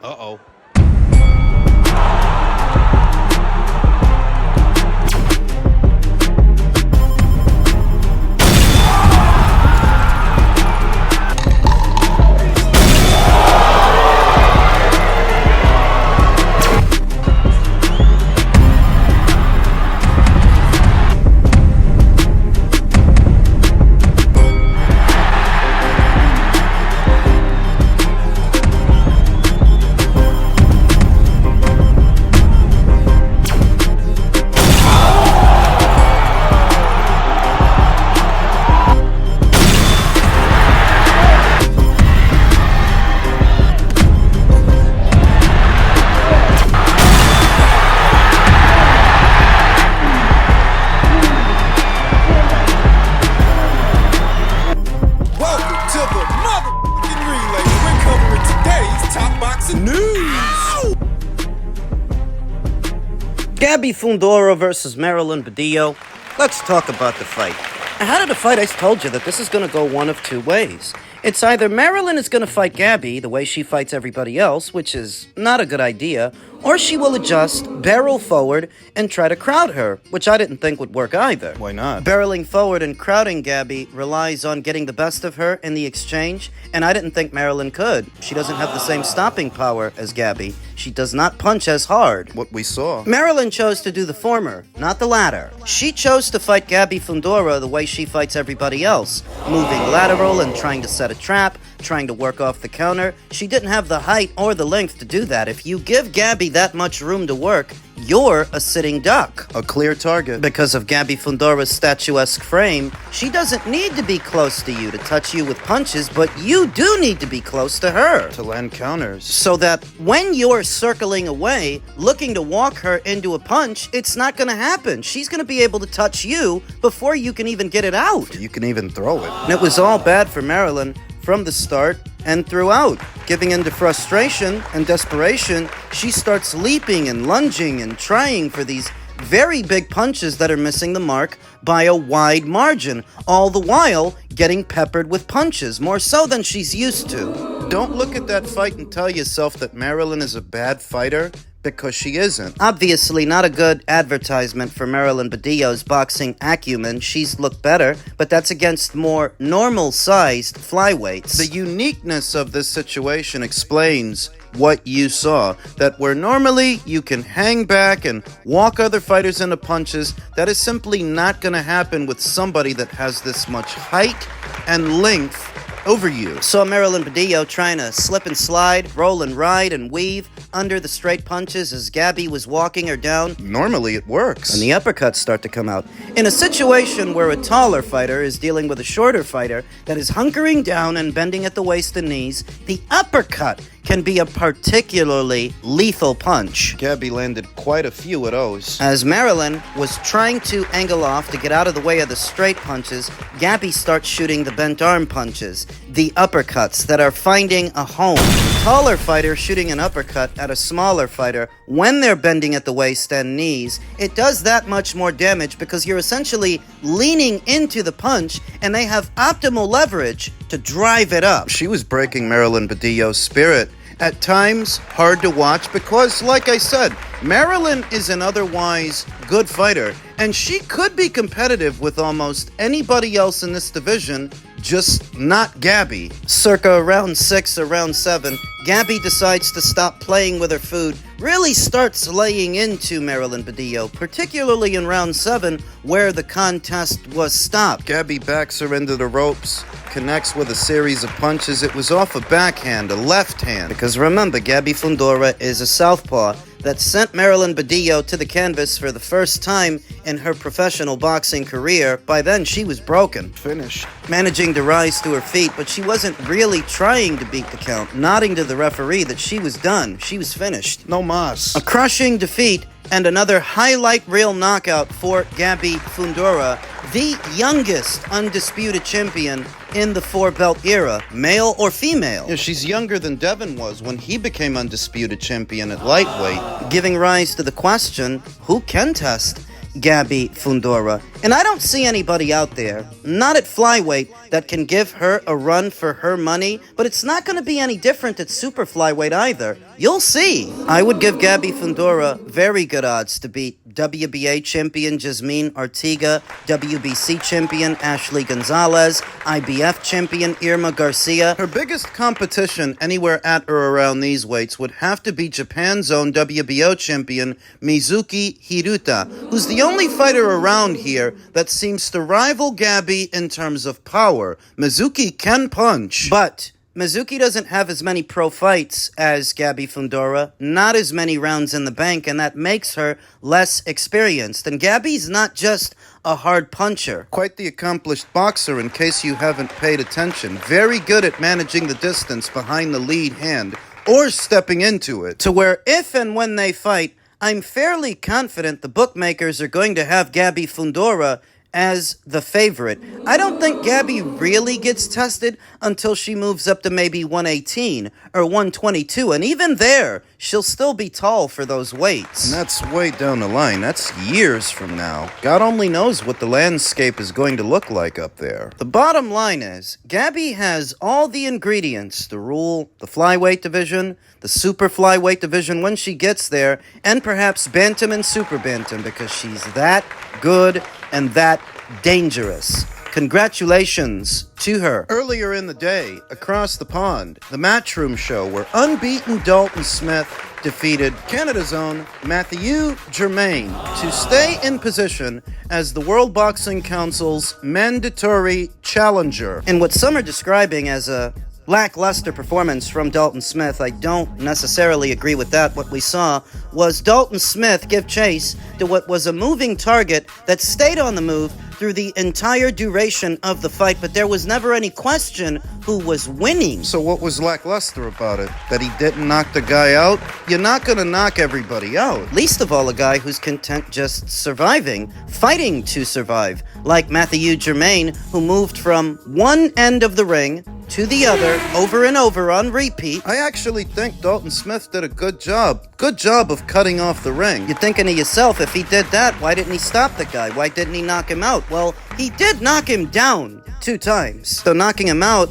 Uh-oh. Gabby Fundora versus Marilyn Badillo. Let's talk about the fight. Ahead of the fight, I told you that this is going to go one of two ways. It's either Marilyn is going to fight Gabby the way she fights everybody else, which is not a good idea, or she will adjust, barrel forward, and try to crowd her, which I didn't think would work either. Why not? Barreling forward and crowding Gabby relies on getting the best of her in the exchange, and I didn't think Marilyn could. She doesn't have the same stopping power as Gabby. She does not punch as hard. What we saw. Marilyn chose to do the former, not the latter. She chose to fight Gabby Fundora the way she fights everybody else, moving lateral and trying to set a trap, trying to work off the counter. She didn't have the height or the length to do that. If you give Gabby that much room to work, you're a sitting duck. A clear target. Because of Gabby Fundora's statuesque frame, she doesn't need to be close to you to touch you with punches, but you do need to be close to her. To land counters. So that when you're circling away, looking to walk her into a punch, it's not going to happen. She's going to be able to touch you before you can even get it out. You can even throw it. And it was all bad for Marilyn from the start and throughout. Giving into frustration and desperation, she starts leaping and lunging and trying for these very big punches that are missing the mark by a wide margin, all the while getting peppered with punches, more so than she's used to. Don't look at that fight and tell yourself that Marilyn is a bad fighter, because she isn't. Obviously not a good advertisement for Marilyn Badillo's boxing acumen. She's looked better, but that's against more normal-sized flyweights. The uniqueness of this situation explains what you saw, that where normally you can hang back and walk other fighters into punches, that is simply not going to happen with somebody that has this much height and length over you. Saw Marilyn Badillo trying to slip and slide, roll and ride and weave under the straight punches as Gabby was walking her down. Normally it works. And the uppercuts start to come out. In a situation where a taller fighter is dealing with a shorter fighter that is hunkering down and bending at the waist and knees, the uppercut can be a particularly lethal punch. Gabby landed quite a few of those. As Marilyn was trying to angle off to get out of the way of the straight punches, Gabby starts shooting the bent arm punches, the uppercuts that are finding a home. Taller fighter shooting an uppercut at a smaller fighter when they're bending at the waist and knees, it does that much more damage because you're essentially leaning into the punch and they have optimal leverage to drive it up. She was breaking Marilyn Badillo's spirit. At times, hard to watch because, like I said, Marilyn is an otherwise good fighter, and she could be competitive with almost anybody else in this division, just not Gabby. Circa round 6 or round 7, Gabby decides to stop playing with her food, really starts laying into Marilyn Badillo, particularly in round 7, where the contest was stopped. Gabby backs her into the ropes, connects with a series of punches. It was off a backhand, a left hand. Because remember, Gabby Fundora is a southpaw that sent Marilyn Badillo to the canvas for the first time in her professional boxing career. By then, she was broken. Finished. Managing to rise to her feet, but she wasn't really trying to beat the count, nodding to the referee that she was done. She was finished. No mas. A crushing defeat and another highlight reel knockout for Gabby Fundora, the youngest undisputed champion in the four-belt era, male or female. Yeah, she's younger than Devin was when he became undisputed champion at lightweight. Giving rise to the question, who can test Gabby Fundora. And I don't see anybody out there, not at flyweight, that can give her a run for her money, but it's not going to be any different at super flyweight either. You'll see. I would give Gabby Fundora very good odds to beat WBA champion Germaine Ortega, WBC champion Ashley Gonzalez, IBF champion Irma Garcia. Her biggest competition anywhere at or around these weights would have to be Japan's own WBO champion Mizuki Hiruta, who's the only fighter around here that seems to rival Gabby in terms of power. Mizuki can punch, But Mizuki doesn't have as many pro fights as Gabby Fundora, not as many rounds in the bank, and that makes her less experienced. And Gabby's not just a hard puncher. quite the accomplished boxer in case you haven't paid attention. Very good at managing the distance behind the lead hand or stepping into it. To where if and when they fight, I'm fairly confident the bookmakers are going to have Gabby Fundora as the favorite. I don't think Gabby really gets tested until she moves up to maybe 118 or 122, and even there, she'll still be tall for those weights. And that's way down the line. That's years from now. God only knows what the landscape is going to look like up there. The bottom line is, Gabby has all the ingredients to rule the flyweight division, the super flyweight division when she gets there, and perhaps bantam and super bantam, because she's that good and that dangerous. Congratulations to her. Earlier in the day, across the pond, the Matchroom show where unbeaten Dalton Smith defeated Canada's own Matthew Germaine to stay in position as the World Boxing Council's mandatory challenger. In what some are describing as a lackluster performance from Dalton Smith, I don't necessarily agree with that. What we saw was Dalton Smith give chase to what was a moving target that stayed on the move through the entire duration of the fight, but there was never any question who was winning. So what was lackluster about it? That he didn't knock the guy out? You're not going to knock everybody out. Least of all a guy who's content just surviving, fighting to survive, like Matthew Germaine, who moved from one end of the ring to the other, over and over on repeat. I actually think Dalton Smith did a good job. Good job of cutting off the ring. You're thinking to yourself, if he did that, why didn't he stop the guy? Why didn't he knock him out? Well, he did knock him down 2 times. So knocking him out,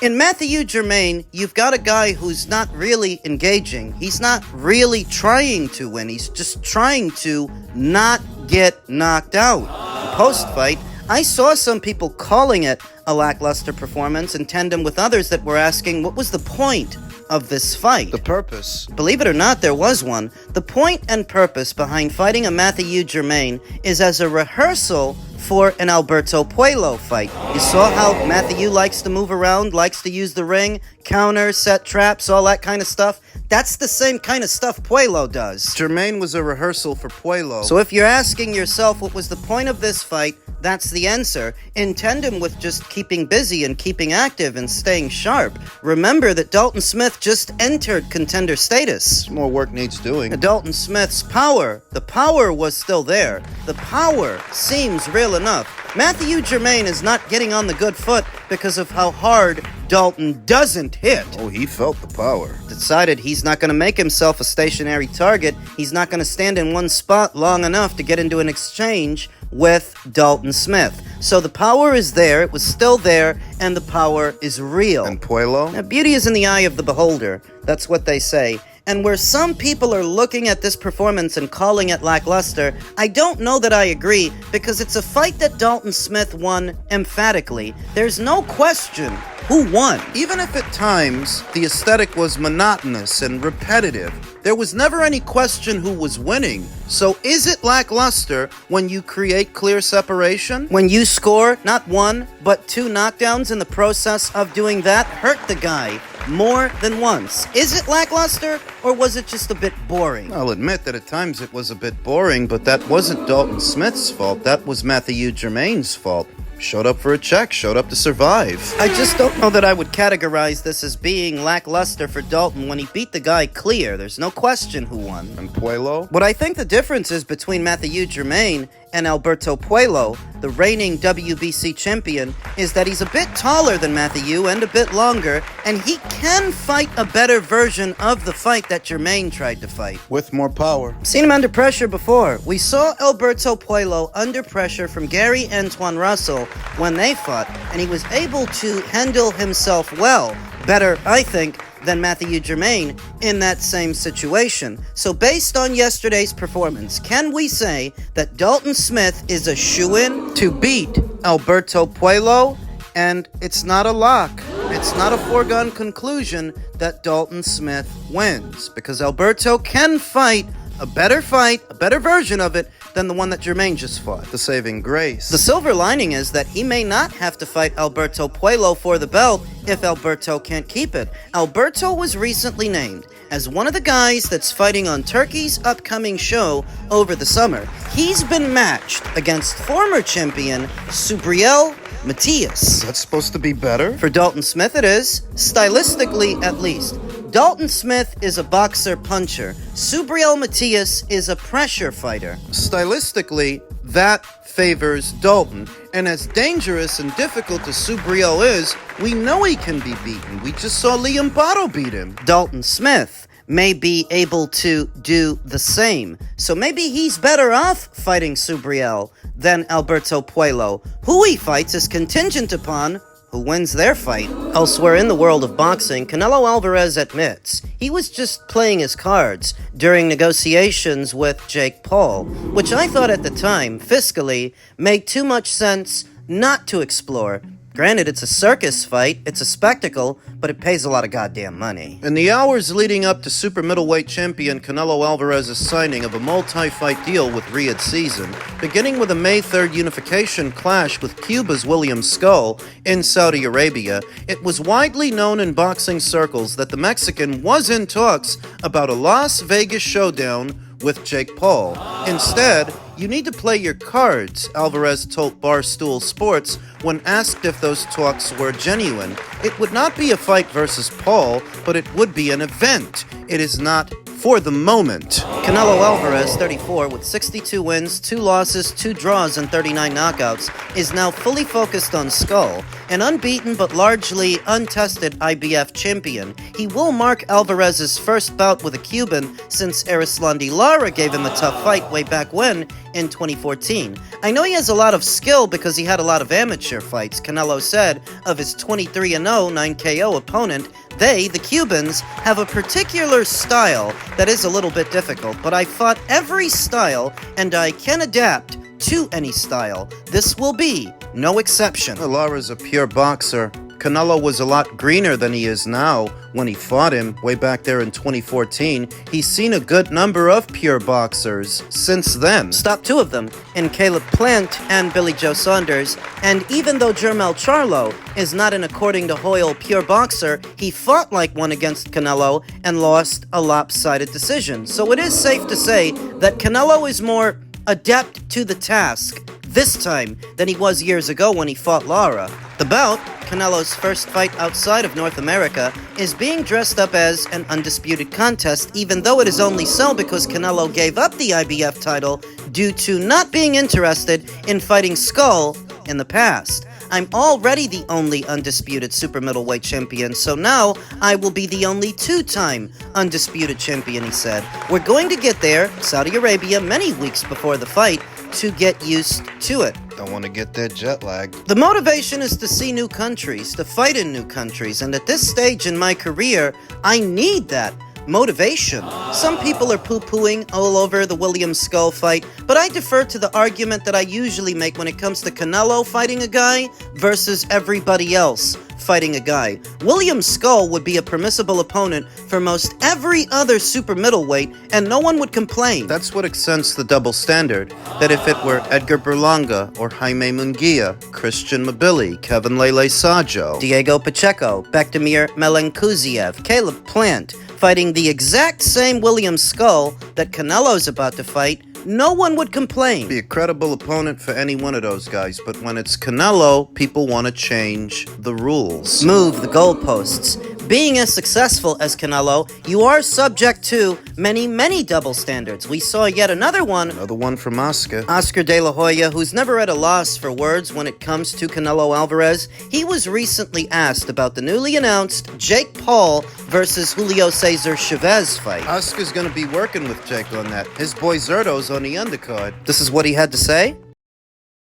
in Matthew Germaine, you've got a guy who's not really engaging. He's not really trying to win. He's just trying to not get knocked out. Post-fight, I saw some people calling it a lackluster performance in tandem with others that were asking, what was the point of this fight? The purpose. Believe it or not, there was one. The point and purpose behind fighting a Matthew Germaine is as a rehearsal for an Alberto Puello fight. You saw how Matthew likes to move around, likes to use the ring, counter, set traps, all that kind of stuff. That's the same kind of stuff Puello does. Germaine was a rehearsal for Puello. So if you're asking yourself what was the point of this fight, that's the answer, in tandem with just keeping busy and keeping active and staying sharp. Remember that Dalton Smith just entered contender status. More work needs doing. Dalton Smith's power, the power was still there. The power seems real enough. Matthew Germaine is not getting on the good foot because of how hard Dalton doesn't hit. Oh, he felt the power. Decided he's not going to make himself a stationary target. He's not going to stand in one spot long enough to get into an exchange with Dalton Smith. So the power is there, it was still there, and the power is real. And Puello? Now, beauty is in the eye of the beholder. That's what they say. And where some people are looking at this performance and calling it lackluster, I don't know that I agree, because it's a fight that Dalton Smith won emphatically. There's no question who won. Even if at times the aesthetic was monotonous and repetitive, there was never any question who was winning. So is it lackluster when you create clear separation? When you score not 1, but 2 knockdowns in the process of doing that, hurt the guy more than once. Is it lackluster, or was it just a bit boring? I'll admit that at times it was a bit boring, but that wasn't Dalton Smith's fault. That was Matthew Germaine's fault. Showed up for a check, showed up to survive. I just don't know that I would categorize this as being lackluster for Dalton when he beat the guy clear. There's no question who won. And Puello? What I think the difference is between Matthew Germaine and Alberto Puello, the reigning WBC champion, is that he's a bit taller than Matthew and a bit longer, and he can fight a better version of the fight that Germaine tried to fight. With more power. Seen him under pressure before. We saw Alberto Puello under pressure from Gary Antoine Russell when they fought, and he was able to handle himself well. Better, I think, than Matthew Germaine in that same situation. So based on yesterday's performance, can we say that Dalton Smith is a shoo-in to beat Alberto Puello? And it's not a lock. It's not a foregone conclusion that Dalton Smith wins, because Alberto can fight, a better version of it, than the one that Germaine just fought. The saving grace. The silver lining is that he may not have to fight Alberto Puello for the belt if Alberto can't keep it. Alberto was recently named as one of the guys that's fighting on Turkey's upcoming show over the summer. He's been matched against former champion Subriel Matias. That's supposed to be better? For Dalton Smith it is, stylistically at least. Dalton Smith is a boxer-puncher. Subriel Matias is a pressure fighter. Stylistically, that favors Dalton. And as dangerous and difficult as Subriel is, we know he can be beaten. We just saw Liam Botto beat him. Dalton Smith may be able to do the same. So maybe he's better off fighting Subriel than Alberto Puello. Who he fights is contingent upon who wins their fight. Elsewhere in the world of boxing, Canelo Alvarez admits he was just playing his cards during negotiations with Jake Paul, which I thought at the time, fiscally, made too much sense not to explore. Granted, it's a circus fight, it's a spectacle, but it pays a lot of goddamn money. In the hours leading up to super middleweight champion Canelo Alvarez's signing of a multi-fight deal with Riyadh Season, beginning with a May 3rd unification clash with Cuba's William Scull in Saudi Arabia, it was widely known in boxing circles that the Mexican was in talks about a Las Vegas showdown with Jake Paul. Instead, you need to play your cards, Alvarez told Barstool Sports when asked if those talks were genuine. It would not be a fight versus Paul, but it would be an event. It is not for the moment. Canelo Alvarez, 34, with 62 wins, 2 losses, 2 draws, and 39 knockouts, is now fully focused on Scull, an unbeaten but largely untested IBF champion. He will mark Alvarez's first bout with a Cuban since Erislandy Lara gave him a tough fight way back when, in 2014. I know he has a lot of skill because he had a lot of amateur fights, Canelo said of his 23-0 9KO opponent. They, the Cubans, have a particular style that is a little bit difficult, but I fought every style and I can adapt to any style. This will be no exception. Lara's a pure boxer. Canelo was a lot greener than he is now. When he fought him way back there in 2014, he's seen a good number of pure boxers since then. Stopped 2 of them, in Caleb Plant and Billy Joe Saunders, and even though Jermel Charlo is not an according to Hoyle pure boxer, he fought like one against Canelo and lost a lopsided decision. So it is safe to say that Canelo is more adept to the task this time than he was years ago when he fought Lara. The bout, Canelo's first fight outside of North America, is being dressed up as an undisputed contest, even though it is only so because Canelo gave up the IBF title due to not being interested in fighting Scull in the past. I'm already the only undisputed super middleweight champion, so now I will be the only 2-time undisputed champion, he said. We're going to get there, Saudi Arabia, many weeks before the fight, to get used to it. Don't want to get that jet lag. The motivation is to see new countries, to fight in new countries, and at this stage in my career, I need that motivation. Some people are poo-pooing all over the William Scull fight, but I defer to the argument that I usually make when it comes to Canelo fighting a guy versus everybody else fighting a guy. William Scull would be a permissible opponent for most every other super middleweight, and no one would complain. That's what accents the double standard, that if it were Edgar Berlanga or Jaime Munguia, Christian Mabili, Kevin Lele Sajo, Diego Pacheco, Bektemir Melenkuziev, Caleb Plant, fighting the exact same William Scull that Canelo's about to fight, no one would complain. Be a credible opponent for any one of those guys, but when it's Canelo, people want to change the rules. Move the goalposts. Being as successful as Canelo, you are subject to many double standards. We saw yet another one. Another one from Oscar. Oscar De La Hoya, who's never at a loss for words when it comes to Canelo Alvarez, he was recently asked about the newly announced Jake Paul versus Julio Cesar Chavez fight. Oscar's gonna be working with Jake on that. His boy Zerto's on the undercard. This is what he had to say.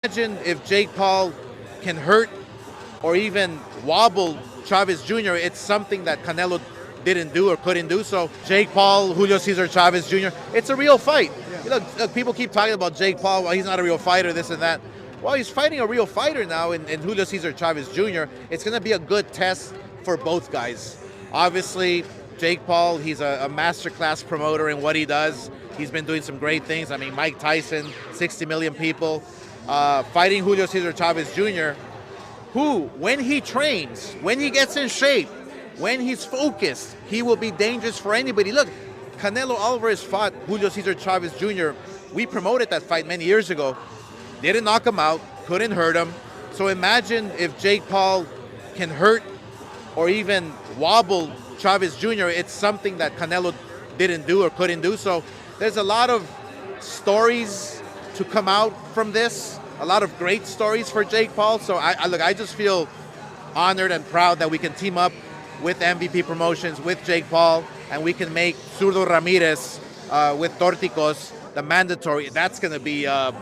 Imagine if Jake Paul can hurt or even wobble Chavez Jr. It's something that Canelo didn't do or couldn't do. So Jake Paul, Julio Cesar Chavez Jr., it's a real fight. Look, people keep talking about Jake Paul, well, he's not a real fighter, this and that. Well, he's fighting a real fighter now in Julio Cesar Chavez Jr. It's going to be a good test for both guys. Obviously, Jake Paul, he's a masterclass promoter in what he does. He's been doing some great things. I mean, Mike Tyson, 60 million people. Fighting Julio Cesar Chavez Jr., who, when he trains, when he gets in shape, when he's focused, he will be dangerous for anybody. Look, Canelo Alvarez fought Julio Cesar Chavez Jr. We promoted that fight many years ago. Didn't knock him out, couldn't hurt him. So imagine if Jake Paul can hurt or even wobble Chavez Jr. It's something that Canelo didn't do or couldn't do. So there's a lot of stories to come out from this. A lot of great stories for Jake Paul. So I just feel honored and proud that we can team up with MVP Promotions, with Jake Paul, and we can make Zurdo Ramirez with Torticos the mandatory. That's going to be a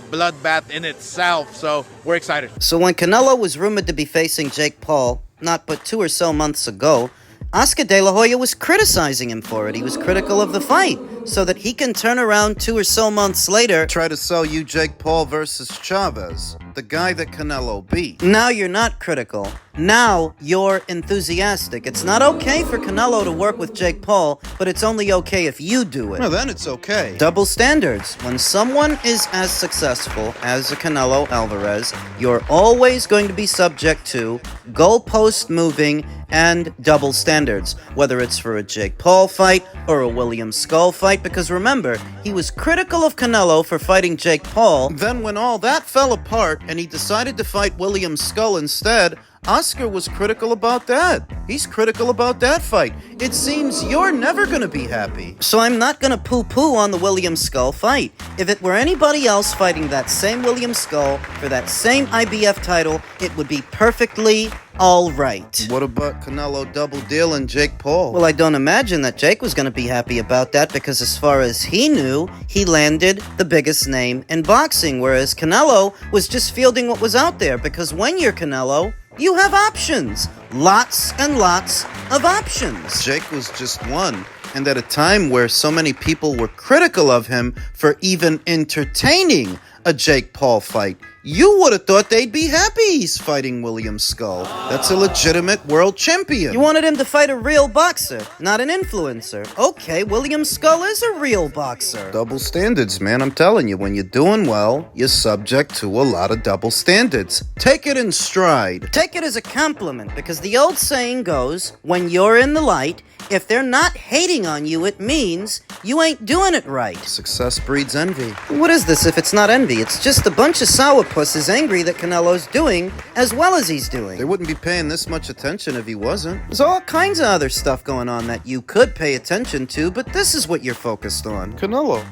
bloodbath in itself. So we're excited. So when Canelo was rumored to be facing Jake Paul, not but 2 or so months ago, Oscar De La Hoya was criticizing him for it. He was critical of the fight, so that he can turn around 2 or so months later. Try to sell you Jake Paul versus Chavez, the guy that Canelo beat. Now you're not critical. Now you're enthusiastic. It's not okay for Canelo to work with Jake Paul, but it's only okay if you do it. Well, then it's okay. Double standards. When someone is as successful as a Canelo Alvarez, you're always going to be subject to goalpost moving and double standards, whether it's for a Jake Paul fight or a William Scull fight, because remember, he was critical of Canelo for fighting Jake Paul. Then when all that fell apart and he decided to fight William Scull instead, Oscar was critical about that. He's critical about that fight. It seems you're never gonna be happy. So I'm not gonna poo-poo on the William Scull fight. If it were anybody else fighting that same William Scull for that same IBF title, it would be perfectly all right. What about Canelo double dealing Jake Paul? Well, I don't imagine that Jake was gonna be happy about that, because as far as he knew, he landed the biggest name in boxing, whereas Canelo was just fielding what was out there, because when you're Canelo, you have options. Lots and lots of options. Jake was just one, and at a time where so many people were critical of him for even entertaining a Jake Paul fight. You would have thought they'd be happy he's fighting William Scull. That's a legitimate world champion. You wanted him to fight a real boxer, not an influencer. Okay, William Scull is a real boxer. Double standards, man. I'm telling you, when you're doing well, you're subject to a lot of double standards. Take it in stride. Take it as a compliment, because the old saying goes, when you're in the light, if they're not hating on you, it means you ain't doing it right. Success breeds envy. What is this if it's not envy? It's just a bunch of sourpuss angry that Canelo's doing as well as he's doing. They wouldn't be paying this much attention if he wasn't. There's all kinds of other stuff going on that you could pay attention to, but this is what you're focused on. Canelo.